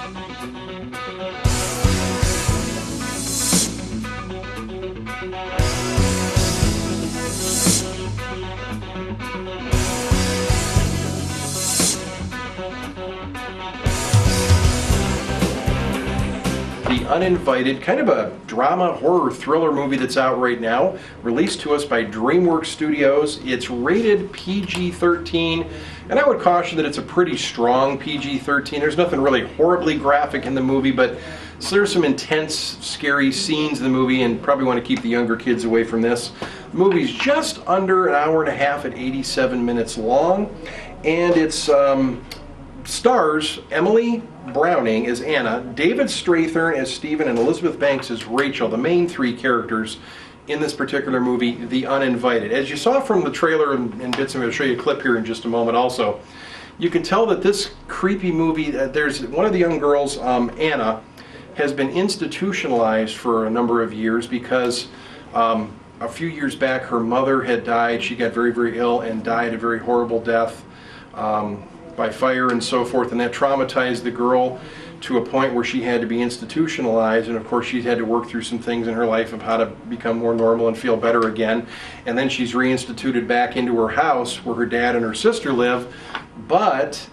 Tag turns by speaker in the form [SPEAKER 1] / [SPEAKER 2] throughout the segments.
[SPEAKER 1] The Uninvited, kind of a drama, horror, thriller movie that's out right now, released to us by DreamWorks Studios. It's rated PG-13, and I would caution that it's a pretty strong PG-13. There's nothing really horribly graphic in the movie, but so there's some intense, scary scenes in the movie, and probably want to keep the younger kids away from this. The movie's just under an hour and a half at 87 minutes long, and it's stars Emily Browning as Anna, David Strathairn as Stephen, and Elizabeth Banks as Rachel, the main three characters in this particular movie, The Uninvited. As you saw from the trailer and bits of it, I'll show you a clip here in just a moment also, you can tell that this creepy movie, there's one of the young girls, Anna, has been institutionalized for a number of years because a few years back her mother had died. She got very, very ill and died a very horrible death by fire and so forth, and that traumatized the girl to a point where she had to be institutionalized, and of course she had to work through some things in her life of how to become more normal and feel better again, and then she's reinstituted back into her house where her dad and her sister live. But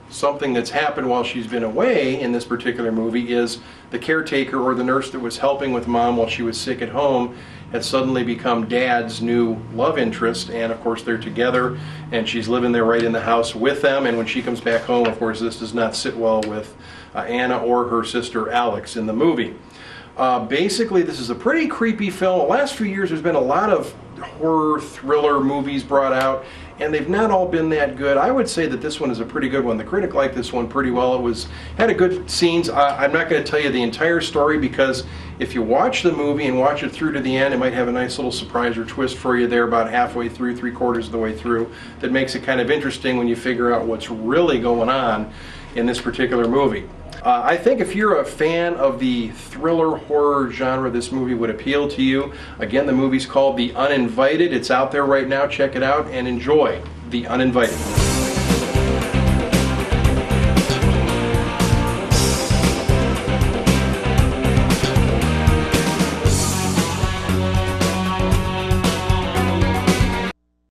[SPEAKER 1] something that's happened while she's been away in this particular movie is the caretaker, or the nurse that was helping with mom while she was sick at home, had suddenly become dad's new love interest, and of course they're together and she's living there right in the house with them. And when she comes back home, of course, this does not sit well with Anna or her sister Alex in the movie. Basically, this is a pretty creepy film. The last few years there's been a lot of horror thriller movies brought out, and they've not all been that good. I would say that this one is a pretty good one. The critic liked this one pretty well. It had a good scenes. I'm not going to tell you the entire story, because if you watch the movie and watch it through to the end, it might have a nice little surprise or twist for you there about halfway through, 3/4 of the way through, that makes it kind of interesting when you figure out what's really going on in this particular movie. I think if you're a fan of the thriller horror genre, this movie would appeal to you. Again, the movie's called The Uninvited. It's out there right now. Check it out and enjoy The Uninvited.